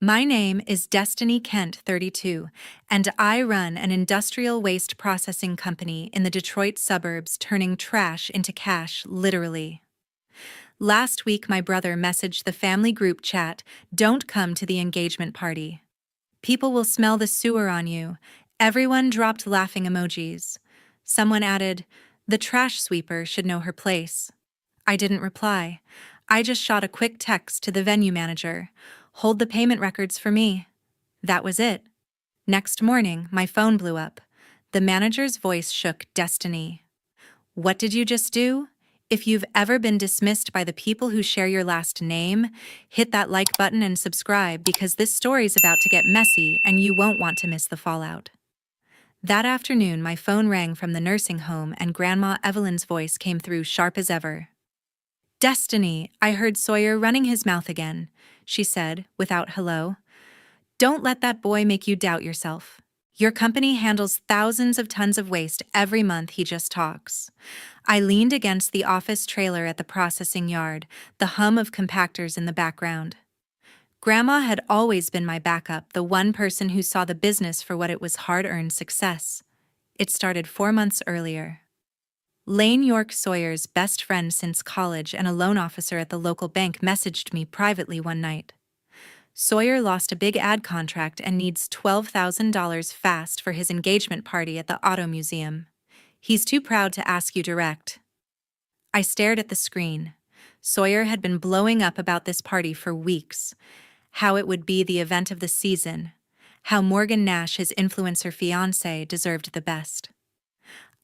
My name is Destiny Kent, 32, and I run an industrial waste processing company in the Detroit suburbs, turning trash into cash, literally. Last week, my brother messaged the family group chat, "Don't come to the engagement party. People will smell the sewer on you." Everyone dropped laughing emojis. Someone added, "The trash sweeper should know her place." I didn't reply. I just shot a quick text to the venue manager, "Hold the payment records for me." That was it. Next morning, my phone blew up. The manager's voice shook. "Destiny. What did you just do? If you've ever been dismissed by the people who share your last name, hit that like button and subscribe because this story's about to get messy and you won't want to miss the fallout." That afternoon, my phone rang from the nursing home and Grandma Evelyn's voice came through sharp as ever. "Destiny," I heard Sawyer running his mouth again. She said, without hello, "Don't let that boy make you doubt yourself. Your company handles thousands of tons of waste every month. He just talks." I leaned against the office trailer at the processing yard, the hum of compactors in the background. Grandma had always been my backup, the one person who saw the business for what it was: hard-earned success. It started 4 months earlier. Lane York, Sawyer's best friend since college and a loan officer at the local bank, messaged me privately one night. "Sawyer lost a big ad contract and needs $12,000 fast for his engagement party at the auto museum. He's too proud to ask you direct." I stared at the screen. Sawyer had been blowing up about this party for weeks. How it would be the event of the season. How Morgan Nash, his influencer fiancé, deserved the best.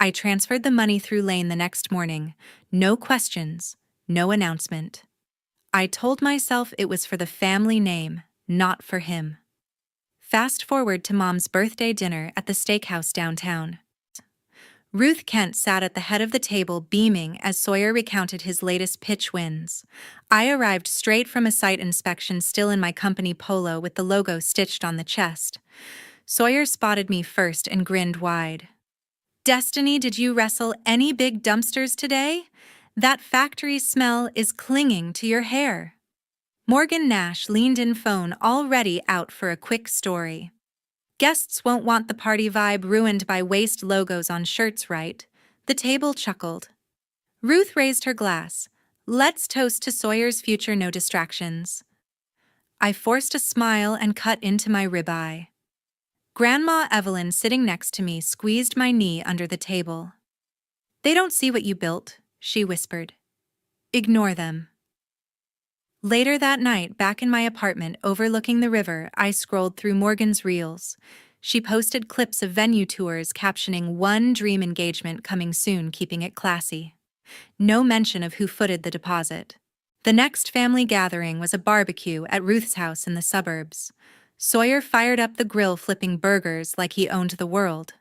I transferred the money through Lane the next morning. No questions, no announcement. I told myself it was for the family name, not for him. Fast forward to Mom's birthday dinner at the steakhouse downtown. Ruth Kent sat at the head of the table, beaming as Sawyer recounted his latest pitch wins. I arrived straight from a site inspection, still in my company polo with the logo stitched on the chest. Sawyer spotted me first and grinned wide. "Destiny, did you wrestle any big dumpsters today? That factory smell is clinging to your hair." Morgan Nash leaned in, phone already out for a quick story. "Guests won't want the party vibe ruined by waste logos on shirts, right?" The table chuckled. Ruth raised her glass. "Let's toast to Sawyer's future, no distractions." I forced a smile and cut into my ribeye. Grandma Evelyn, sitting next to me, squeezed my knee under the table. "They don't see what you built," she whispered. "Ignore them." Later that night, back in my apartment overlooking the river, I scrolled through Morgan's reels. She posted clips of venue tours captioning "One dream engagement coming soon," keeping it classy. No mention of who footed the deposit. The next family gathering was a barbecue at Ruth's house in the suburbs. Sawyer fired up the grill, flipping burgers like he owned the world.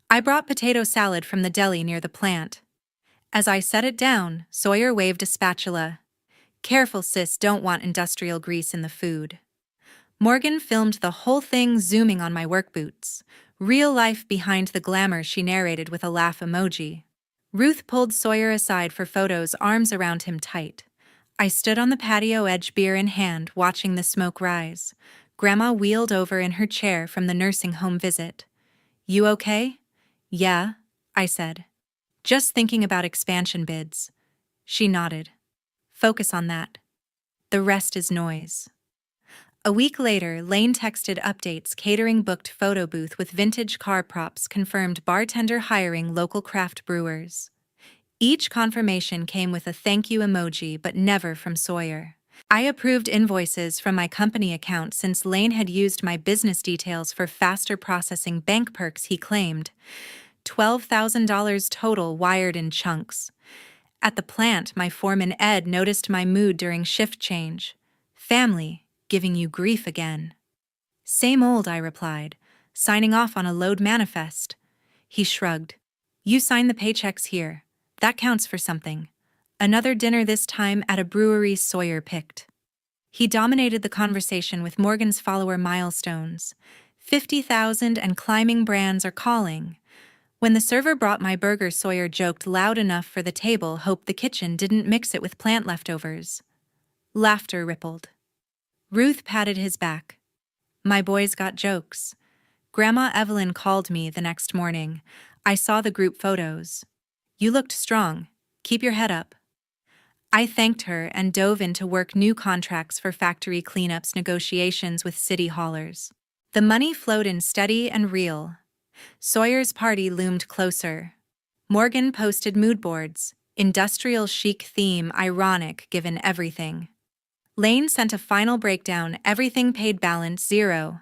I brought potato salad from the deli near the plant. As I set it down, Sawyer waved a spatula. "Careful, sis, don't want industrial grease in the food." Morgan filmed the whole thing, zooming on my work boots. "Real life behind the glamour," she narrated with a laugh emoji. Ruth pulled Sawyer aside for photos, arms around him tight. I stood on the patio edge, beer in hand, watching the smoke rise. Grandma wheeled over in her chair from the nursing home visit. "You okay?" "Yeah," I said. "Just thinking about expansion bids." She nodded. "Focus on that. The rest is noise." A week later, Lane texted updates: catering booked, photo booth with vintage car props confirmed, bartender hiring, local craft brewers. Each confirmation came with a thank you emoji, but never from Sawyer. I approved invoices from my company account since Lane had used my business details for faster processing, bank perks, he claimed. $12,000 total, wired in chunks. At the plant, my foreman Ed noticed my mood during shift change. "Family, giving you grief again." "Same old," I replied, signing off on a load manifest. He shrugged. "You sign the paychecks here. That counts for something." Another dinner, this time at a brewery Sawyer picked. He dominated the conversation with Morgan's follower milestones. 50,000 and climbing brands are calling. When the server brought my burger, Sawyer joked loud enough for the table, hoped the kitchen didn't mix it with plant leftovers. Laughter rippled. Ruth patted his back. My boys got jokes. Grandma Evelyn called me the next morning. I saw the group photos. You looked strong. Keep your head up. I thanked her and dove in to work new contracts for factory cleanups negotiations with city haulers. The money flowed in steady and real. Sawyer's party loomed closer. Morgan posted mood boards, industrial chic theme ironic given everything. Lane sent a final breakdown, everything paid balance 0.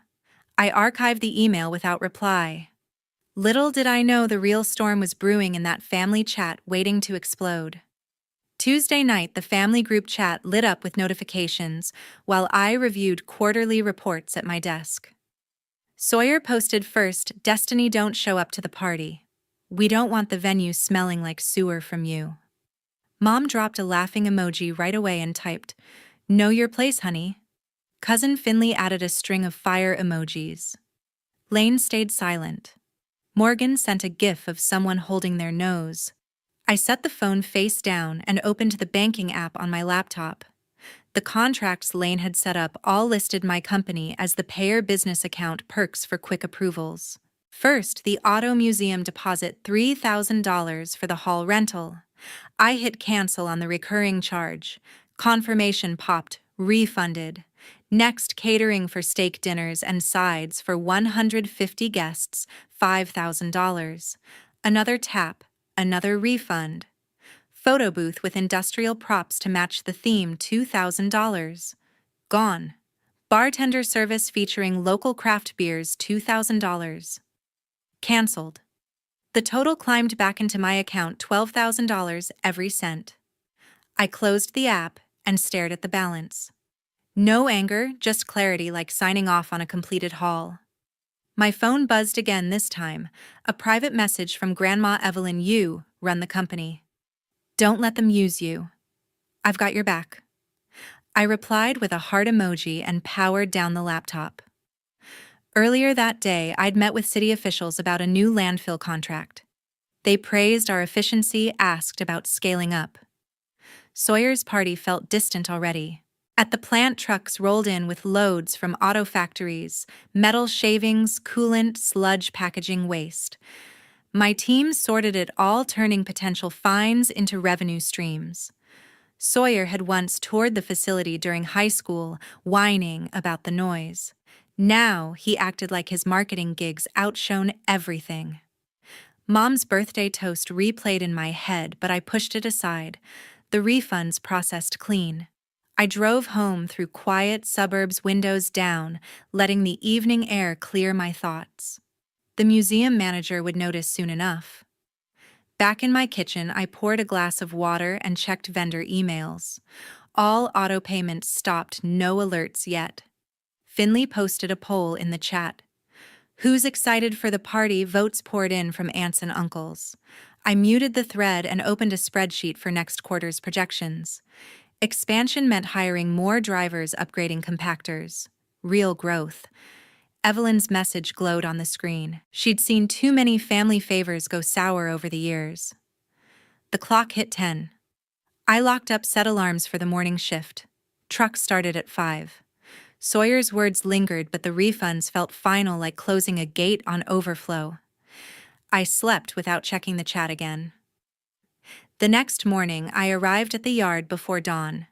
I archived the email without reply. Little did I know the real storm was brewing in that family chat waiting to explode. Tuesday night, the family group chat lit up with notifications while I reviewed quarterly reports at my desk. Sawyer posted first, "Destiny, don't show up to the party. We don't want the venue smelling like sewer from you." Mom dropped a laughing emoji right away and typed, "Know your place, honey." Cousin Finley added a string of fire emojis. Lane stayed silent. Morgan sent a gif of someone holding their nose. I set the phone face down and opened the banking app on my laptop. The contracts Lane had set up all listed my company as the payer business account, perks for quick approvals. First, the auto museum deposit $3,000 for the hall rental. I hit cancel on the recurring charge. Confirmation popped, refunded. Next, catering for steak dinners and sides for 150 guests, $5,000. Another tap, another refund. Photo booth with industrial props to match the theme, $2,000. Gone. Bartender service featuring local craft beers, $2,000. Cancelled. The total climbed back into my account, $12,000 every cent. I closed the app and stared at the balance. No anger, just clarity, like signing off on a completed haul. My phone buzzed again, this time. A private message from Grandma Evelyn. "You run the company. Don't let them use you. I've got your back." I replied with a heart emoji and powered down the laptop. Earlier that day, I'd met with city officials about a new landfill contract. They praised our efficiency, asked about scaling up. Sawyer's party felt distant already. At the plant, trucks rolled in with loads from auto factories, metal shavings, coolant, sludge, packaging, waste. My team sorted it all, turning potential fines into revenue streams. Sawyer had once toured the facility during high school, whining about the noise. Now he acted like his marketing gigs outshone everything. Mom's birthday toast replayed in my head, but I pushed it aside. The refunds processed clean. I drove home through quiet suburbs, windows down, letting the evening air clear my thoughts. The museum manager would notice soon enough. Back in my kitchen, I poured a glass of water and checked vendor emails. All auto payments stopped, no alerts yet. Finley posted a poll in the chat. "Who's excited for the party?" Votes poured in from aunts and uncles. I muted the thread and opened a spreadsheet for next quarter's projections. Expansion meant hiring more drivers, upgrading compactors. Real growth. Evelyn's message glowed on the screen. She'd seen too many family favors go sour over the years. The clock hit 10. I locked up set alarms for the morning shift. Truck started at 5. Sawyer's words lingered, but the refunds felt final, like closing a gate on overflow. I slept without checking the chat again. The next morning, I arrived at the yard before dawn.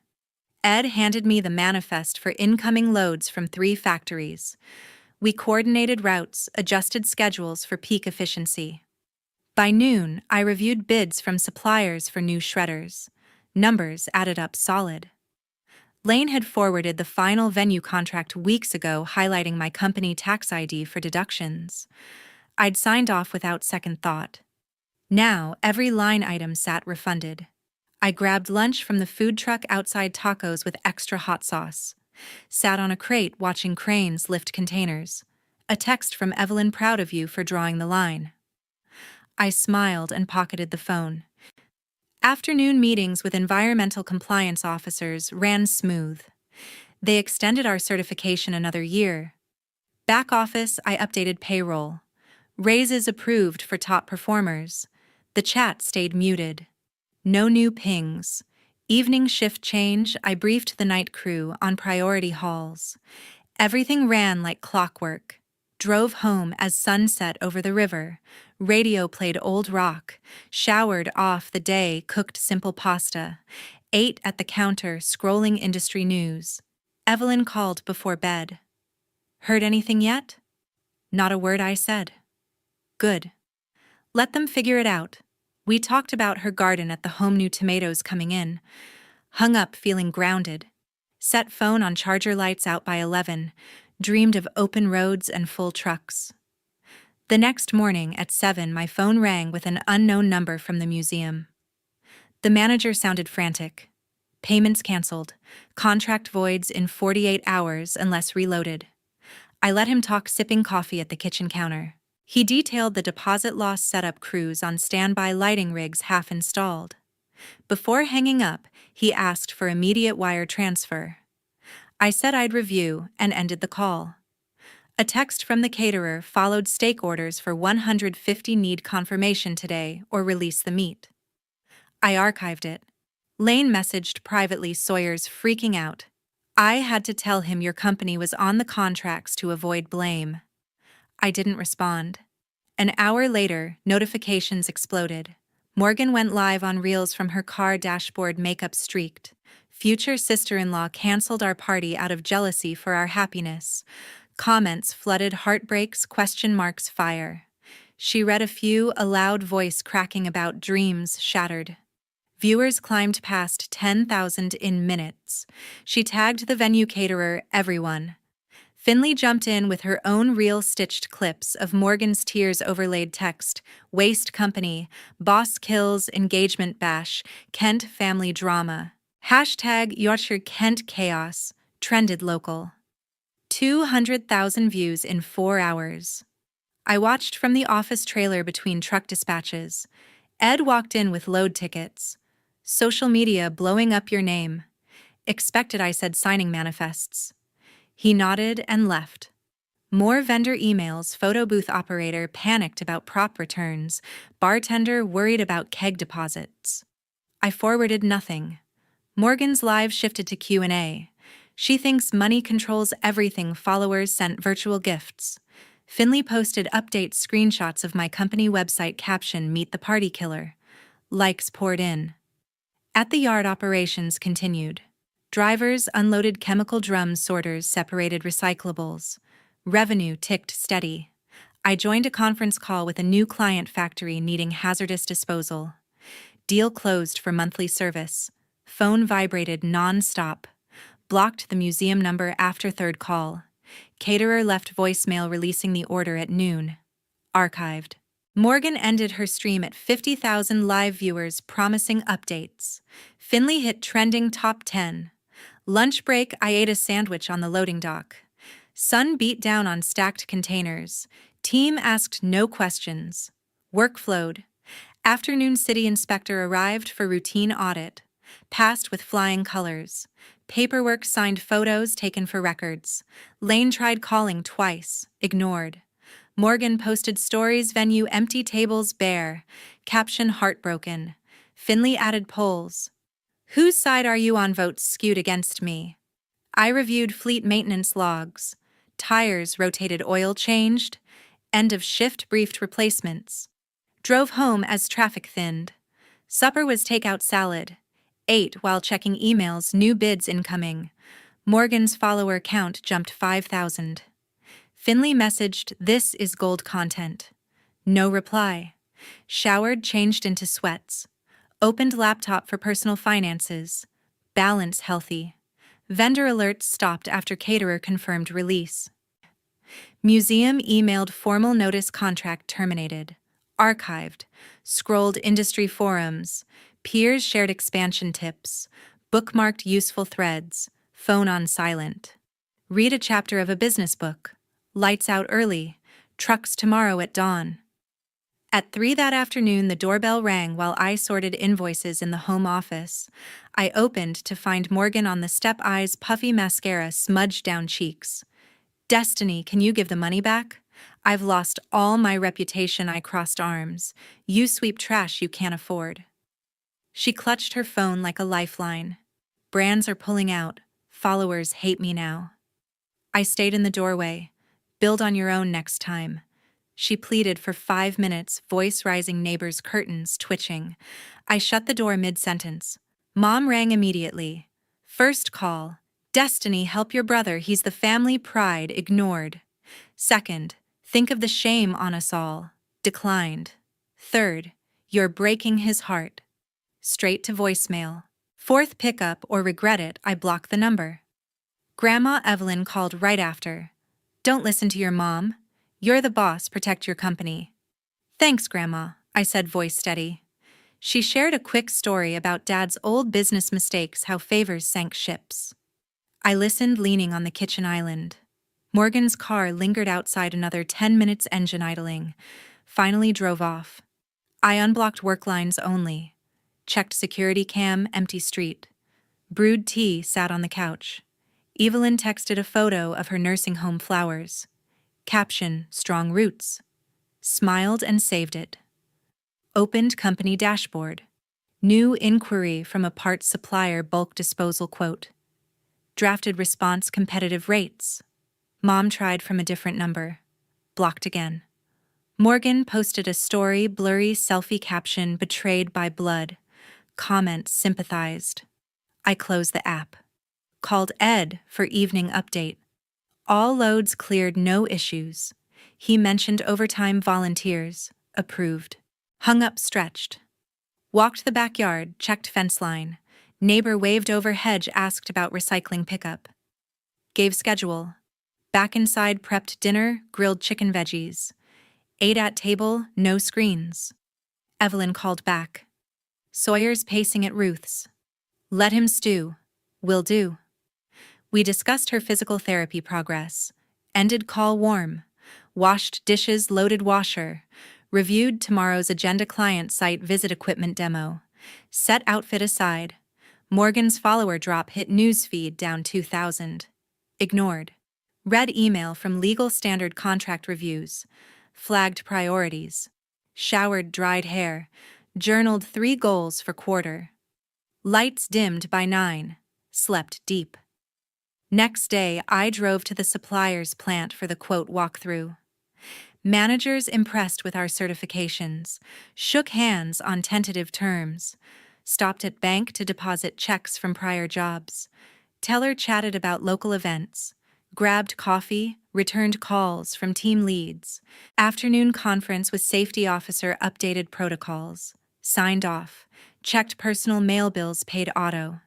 Ed handed me the manifest for incoming loads from 3 factories. We coordinated routes, adjusted schedules for peak efficiency. By noon, I reviewed bids from suppliers for new shredders. Numbers added up solid. Lane had forwarded the final venue contract weeks ago, highlighting my company tax ID for deductions. I'd signed off without second thought. Now, every line item sat refunded. I grabbed lunch from the food truck outside, tacos with extra hot sauce. Sat on a crate watching cranes lift containers. A text from Evelyn, "Proud of you for drawing the line." I smiled and pocketed the phone. Afternoon meetings with environmental compliance officers ran smooth. They extended our certification another year. Back office, I updated payroll. Raises approved for top performers. The chat stayed muted. No new pings. Evening shift change, I briefed the night crew on priority hauls. Everything ran like clockwork. Drove home as sun set over the river. Radio played old rock. Showered off the day, cooked simple pasta. Ate at the counter, scrolling industry news. Evelyn called before bed. Heard anything yet? Not a word, I said. Good. Let them figure it out. We talked about her garden at the home, new tomatoes coming in. Hung up feeling grounded. Set phone on charger, lights out by 11. Dreamed of open roads and full trucks. The next morning at 7, my phone rang with an unknown number from the museum. The manager sounded frantic. Payments canceled. Contract voids in 48 hours unless reloaded. I let him talk, sipping coffee at the kitchen counter. He detailed the deposit loss setup crews on standby, lighting rigs half installed. Before hanging up, he asked for immediate wire transfer. I said I'd review and ended the call. A text from the caterer followed: steak orders for 150, need confirmation today or release the meat. I archived it. Lane messaged privately, Sawyer's freaking out. I had to tell him your company was on the contracts to avoid blame. I didn't respond. An hour later, notifications exploded. Morgan went live on reels from her car dashboard, makeup streaked. Future sister-in-law canceled our party out of jealousy for our happiness. Comments flooded, heartbreaks, question marks, fire. She read a few, a loud voice cracking about dreams shattered. Viewers climbed past 10,000 in minutes. She tagged the venue caterer, everyone. Finley jumped in with her own reel, stitched clips of Morgan's tears, overlaid text: waste company, boss kills, engagement bash, Kent family drama. Hashtag Yorkshire Kent chaos, trended local. 200,000 views in 4 hours. I watched from the office trailer between truck dispatches. Ed walked in with load tickets. Social media blowing up your name. Expected, I said, signing manifests. He nodded and left. More vendor emails, photo booth operator panicked about prop returns, bartender worried about keg deposits. I forwarded nothing. Morgan's live shifted to Q&A. She thinks money controls everything. Followers sent virtual gifts. Finley posted update screenshots of my company website, caption: meet the party killer. Likes poured in. At the yard, operations continued. Drivers unloaded chemical drums, sorters separated recyclables. Revenue ticked steady. I joined a conference call with a new client, factory needing hazardous disposal. Deal closed for monthly service. Phone vibrated non-stop. Blocked the museum number after third call. Caterer left voicemail releasing the order at noon. Archived. Morgan ended her stream at 50,000 live viewers, promising updates. Finley hit trending top 10. Lunch break, I ate a sandwich on the loading dock. Sun beat down on stacked containers. Team asked no questions. Work flowed. Afternoon, city inspector arrived for routine audit. Passed with flying colors. Paperwork signed, photos taken for records. Lane tried calling twice, ignored. Morgan posted stories, venue empty, tables bare. Caption: heartbroken. Finley added polls. Whose side are you on? Votes skewed against me. I reviewed fleet maintenance logs. Tires rotated, oil changed. End of shift, briefed replacements. Drove home as traffic thinned. Supper was takeout salad. Ate while checking emails, new bids incoming. Morgan's follower count jumped 5,000. Finley messaged, this is gold content. No reply. Showered, changed into sweats. Opened laptop for personal finances. Balance healthy. Vendor alerts stopped after caterer confirmed release. Museum emailed formal notice, contract terminated. Archived. Scrolled industry forums. Peers shared expansion tips. Bookmarked useful threads. Phone on silent. Read a chapter of a business book. Lights out early. Trucks tomorrow at dawn. At 3 that afternoon, the doorbell rang while I sorted invoices in the home office. I opened to find Morgan on the step, eyes puffy, mascara smudged down cheeks. Destiny, can you give the money back? I've lost all my reputation. I crossed arms. You sweep trash you can't afford. She clutched her phone like a lifeline. Brands are pulling out. Followers hate me now. I stayed in the doorway. Build on your own next time. She pleaded for 5 minutes, voice rising, neighbors' curtains twitching. I shut the door mid-sentence. Mom rang immediately. First call. Destiny, help your brother, he's the family pride, ignored. Second, think of the shame on us all. Declined. Third, you're breaking his heart. Straight to voicemail. Fourth pickup or regret it, I block the number. Grandma Evelyn called right after. Don't listen to your mom. You're the boss, protect your company. Thanks, Grandma, I said, voice steady. She shared a quick story about Dad's old business mistakes, how favors sank ships. I listened, leaning on the kitchen island. Morgan's car lingered outside another 10 minutes, engine idling. Finally drove off. I unblocked work lines only. Checked security cam, empty street. Brewed tea, sat on the couch. Evelyn texted a photo of her nursing home flowers. Caption, strong roots. Smiled and saved it. Opened company dashboard. New inquiry from a parts supplier, bulk disposal quote. Drafted response, competitive rates. Mom tried from a different number. Blocked again. Morgan posted a story, blurry selfie caption, betrayed by blood. Comments, sympathized. I closed the app. Called Ed for evening update. All loads cleared, no issues. He mentioned overtime, volunteers. Approved. Hung up, stretched. Walked the backyard, checked fence line. Neighbor waved over hedge, asked about recycling pickup. Gave schedule. Back inside, prepped dinner, grilled chicken veggies. Ate at table, no screens. Evelyn called back. Sawyer's pacing at Ruth's. Let him stew. Will do. We discussed her physical therapy progress. Ended call warm. Washed dishes, loaded washer. Reviewed tomorrow's agenda, client site visit, equipment demo. Set outfit aside. Morgan's follower drop hit newsfeed, down 2,000. Ignored. Read email from legal standard contract reviews. Flagged priorities. Showered dried hair. Journaled 3 goals for quarter. Lights dimmed by 9. Slept deep. Next day, I drove to the supplier's plant for the quote walkthrough. Managers impressed with our certifications. Shook hands on tentative terms. Stopped at bank to deposit checks from prior jobs. Teller chatted about local events. Grabbed coffee, returned calls from team leads. Afternoon conference with safety officer, updated protocols. Signed off. Checked personal mail bills, paid auto.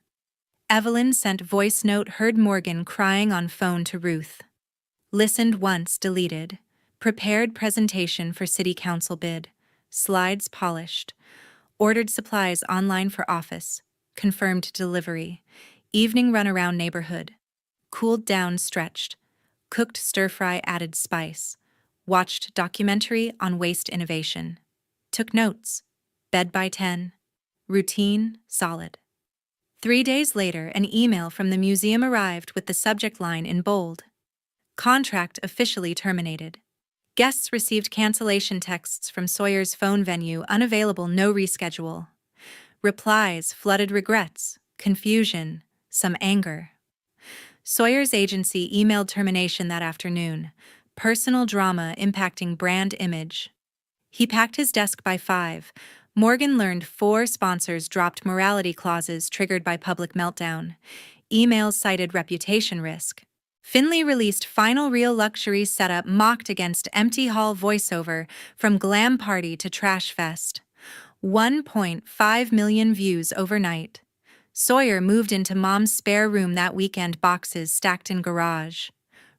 Evelyn sent voice note, heard Morgan crying on phone to Ruth. Listened once, deleted. Prepared presentation for city council bid. Slides polished. Ordered supplies online for office. Confirmed delivery. Evening run around neighborhood. Cooled down, stretched. Cooked stir-fry, added spice. Watched documentary on waste innovation. Took notes. Bed by 10. Routine, solid. 3 days later, an email from the museum arrived with the subject line in bold. Contract officially terminated. Guests received cancellation texts from Sawyer's phone, venue unavailable, no reschedule. Replies flooded, regrets, confusion, some anger. Sawyer's agency emailed termination that afternoon. Personal drama impacting brand image. He packed his desk by 5. Morgan learned 4 sponsors dropped morality clauses triggered by public meltdown. Emails cited reputation risk. Finley released final real luxury setup, mocked against empty hall voiceover from glam party to trash fest. 1.5 million views overnight. Sawyer moved into mom's spare room that weekend, boxes stacked in garage.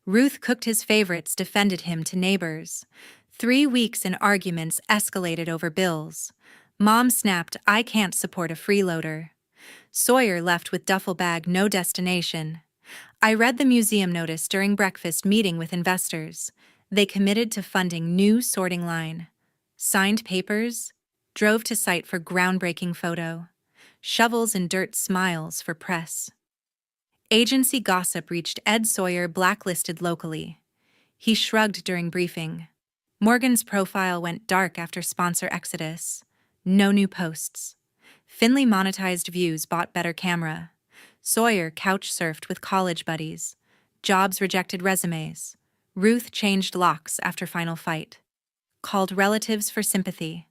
Ruth cooked his favorites, defended him to neighbors. 3 weeks in arguments escalated over bills. Mom snapped, I can't support a freeloader. Sawyer left with duffel bag, no destination. I read the museum notice during breakfast meeting with investors. They committed to funding new sorting line. Signed papers. Drove to site for groundbreaking photo. Shovels and dirt, smiles for press. Agency gossip reached Ed Sawyer, blacklisted locally. He shrugged during briefing. Morgan's profile went dark after sponsor exodus. No new posts. Finley monetized views, bought better camera. Sawyer couch surfed with college buddies. Jobs rejected resumes. Ruth changed locks after final fight. Called relatives for sympathy.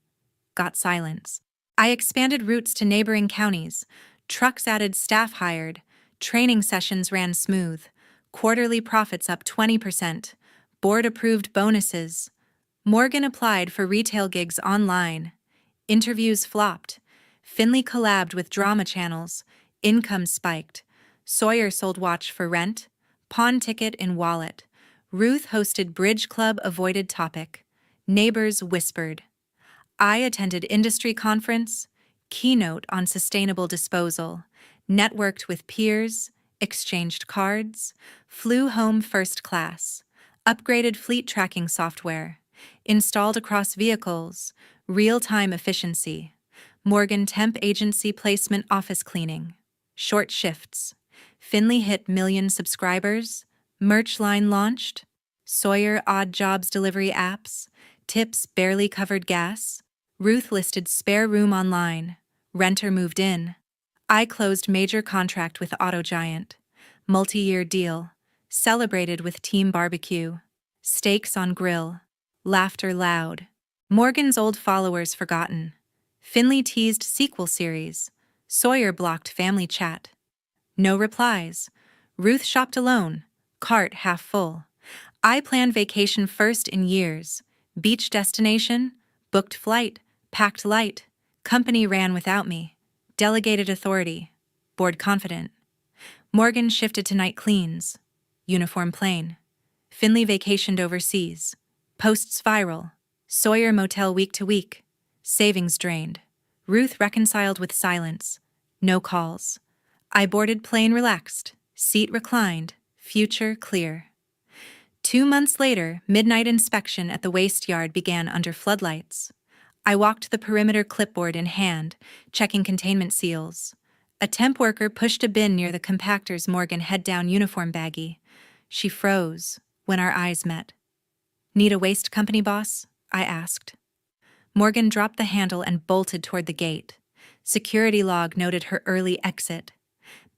Got silence. I expanded routes to neighboring counties. Trucks added, staff hired. Training sessions ran smooth. Quarterly profits up 20%. Board-approved bonuses. Morgan applied for retail gigs online. Interviews flopped. Finley collabed with drama channels. Income spiked. Sawyer sold watch for rent. Pawn ticket in wallet. Ruth hosted bridge club, avoided topic. Neighbors whispered. I attended industry conference, keynote on sustainable disposal, networked with peers, exchanged cards, flew home first class, upgraded fleet tracking software, installed across vehicles, real-time efficiency, Morgan temp agency placement, office cleaning, short shifts, Finley hit million subscribers, merch line launched, Sawyer odd jobs delivery apps, tips barely covered gas, Ruth listed spare room online, renter moved in. I closed major contract with auto giant, multi-year deal, celebrated with team barbecue, steaks on grill, laughter loud. Morgan's old followers forgotten. Finley teased sequel series. Sawyer blocked family chat. No replies. Ruth shopped alone, cart half full. I planned vacation first in years. Beach destination, booked flight, packed light. Company ran without me. Delegated authority. Board confident. Morgan shifted to night cleans. Uniform plain. Finley vacationed overseas. Posts viral. Sawyer motel week to week. Savings drained. Ruth reconciled with silence. No calls. I boarded plane relaxed. Seat reclined. Future clear. 2 months later, midnight inspection at the waste yard began under floodlights. I walked the perimeter, clipboard in hand, checking containment seals. A temp worker pushed a bin near the compactor's Morgan head-down uniform baggie. She froze when our eyes met. Need a waste company, boss? I asked. Morgan dropped the handle and bolted toward the gate. Security log noted her early exit.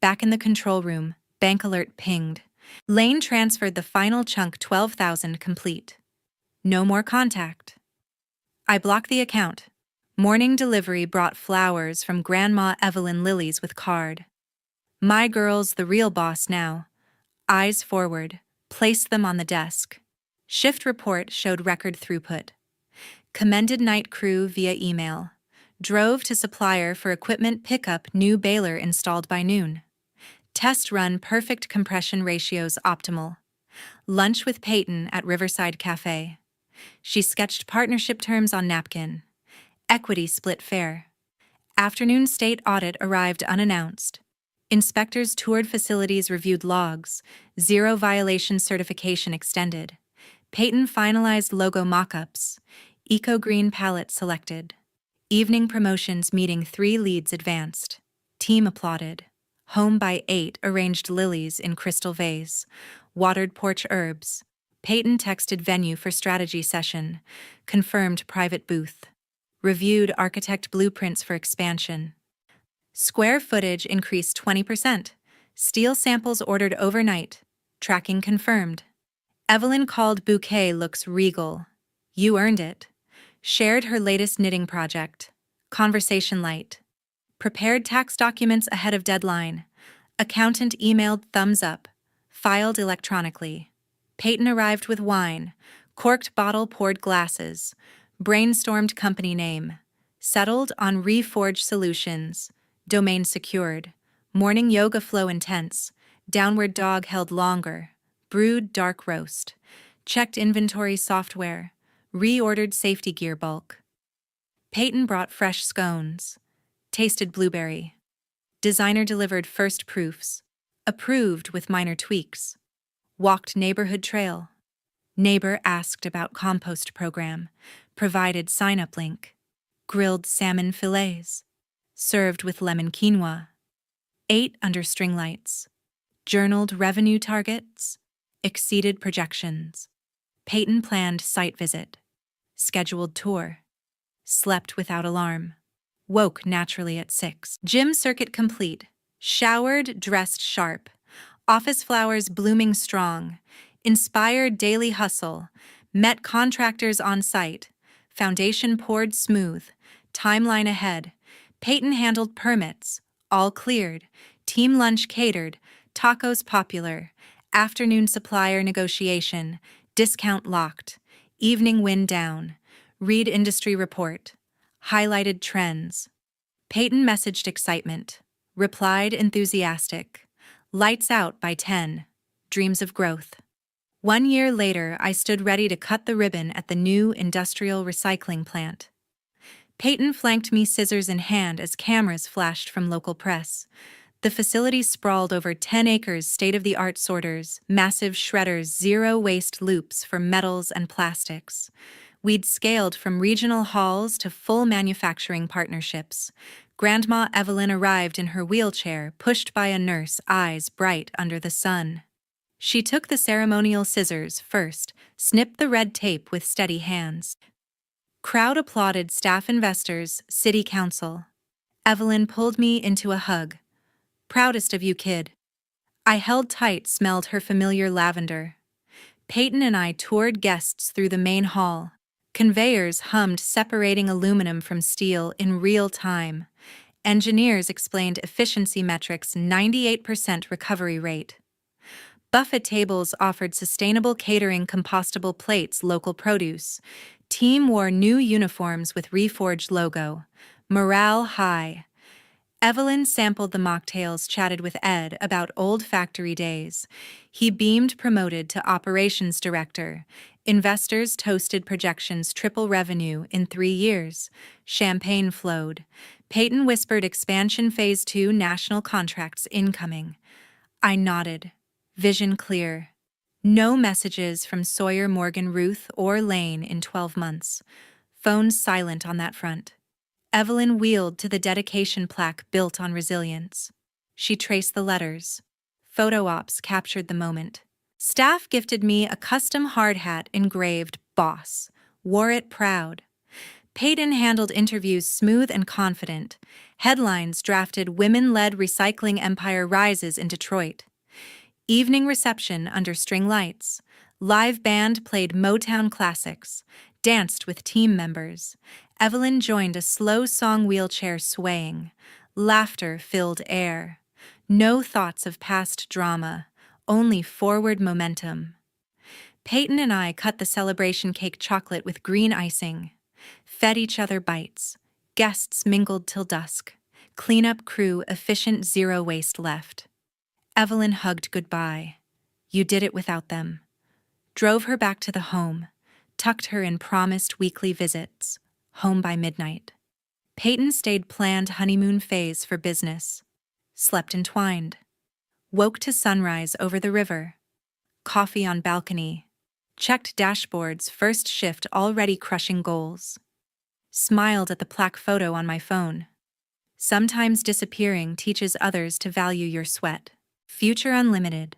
Back in the control room, bank alert pinged. Lane transferred the final chunk, 12,000 complete. No more contact. I blocked the account. Morning delivery brought flowers from Grandma Evelyn Lilies with card. My girl's the real boss now. Eyes forward, placed them on the desk. Shift report showed record throughput. Commended night crew via email. Drove to supplier for equipment pickup, new baler installed by noon. Test run, perfect compression ratios optimal. Lunch with Peyton at Riverside Cafe. She sketched partnership terms on napkin. Equity split fair. Afternoon state audit arrived unannounced. Inspectors toured facilities, reviewed logs. Zero violation certification extended. Peyton finalized logo mock-ups. Eco-green palette selected. Evening promotions meeting, 3 leads advanced. Team applauded. Home by 8 arranged lilies in crystal vase. Watered porch herbs. Peyton texted venue for strategy session. Confirmed private booth. Reviewed architect blueprints for expansion. Square footage increased 20%. Steel samples ordered overnight. Tracking confirmed. Evelyn called bouquet looks regal. You earned it. Shared her latest knitting project. Conversation light. Prepared tax documents ahead of deadline. Accountant emailed thumbs up. Filed electronically. Peyton arrived with wine. Corked bottle poured glasses. Brainstormed company name. Settled on Reforge Solutions. Domain secured. Morning yoga flow intense. Downward dog held longer. Brewed dark roast. Checked inventory software. Reordered safety gear bulk. Peyton brought fresh scones. Tasted blueberry. Designer delivered first proofs. Approved with minor tweaks. Walked neighborhood trail. Neighbor asked about compost program. Provided sign-up link. Grilled salmon fillets. Served with lemon quinoa. Ate under string lights. Journaled revenue targets. Exceeded projections. Peyton planned site visit. Scheduled tour. Slept without alarm. Woke naturally at 6. Gym circuit complete. Showered, dressed sharp. Office flowers blooming strong. Inspired daily hustle. Met contractors on site. Foundation poured smooth. Timeline ahead. Peyton handled permits. All cleared. Team lunch catered. Tacos popular. Afternoon supplier negotiation. Discount locked. Evening wind down. Read industry report. Highlighted trends. Peyton messaged excitement. Replied enthusiastic. Lights out by 10. Dreams of growth. 1 year later, I stood ready to cut the ribbon at the new industrial recycling plant. Peyton flanked me, scissors in hand, as cameras flashed from local press. The facility sprawled over 10 acres, state-of-the-art sorters, massive shredders, zero-waste loops for metals and plastics. We'd scaled from regional halls to full manufacturing partnerships. Grandma Evelyn arrived in her wheelchair, pushed by a nurse, eyes bright under the sun. She took the ceremonial scissors first, snipped the red tape with steady hands. Crowd applauded, staff, investors, city council. Evelyn pulled me into a hug. Proudest of you, kid. I held tight, smelled her familiar lavender. Peyton and I toured guests through the main hall. Conveyors hummed, separating aluminum from steel in real time. Engineers explained efficiency metrics, 98% recovery rate. Buffet tables offered sustainable catering, compostable plates, local produce. Team wore new uniforms with Reforged logo. Morale high. Evelyn sampled the mocktails, chatted with Ed about old factory days. He beamed, promoted to operations director. Investors toasted projections, triple revenue in 3 years. Champagne flowed. Peyton whispered expansion phase 2, national contracts incoming. I nodded. Vision clear. No messages from Sawyer, Morgan, Ruth, or Lane in 12 months. Phones silent on that front. Evelyn wheeled to the dedication plaque built on resilience. She traced the letters. Photo ops captured the moment. Staff gifted me a custom hard hat engraved Boss. Wore it proud. Peyton handled interviews smooth and confident. Headlines drafted, Women-led recycling empire rises in Detroit. Evening reception under string lights. Live band played Motown classics. Danced with team members. Evelyn joined a slow song, wheelchair swaying. Laughter filled air. No thoughts of past drama, only forward momentum. Peyton and I cut the celebration cake, chocolate with green icing. Fed each other bites. Guests mingled till dusk. Cleanup crew efficient, zero waste left. Evelyn hugged goodbye. You did it without them. Drove her back to the home. Tucked her in promised weekly visits. Home by midnight. Peyton stayed, planned honeymoon phase for business. Slept entwined. Woke to sunrise over the river. Coffee on balcony. Checked dashboards, first shift already crushing goals. Smiled at the plaque photo on my phone. Sometimes disappearing teaches others to value your sweat. Future unlimited.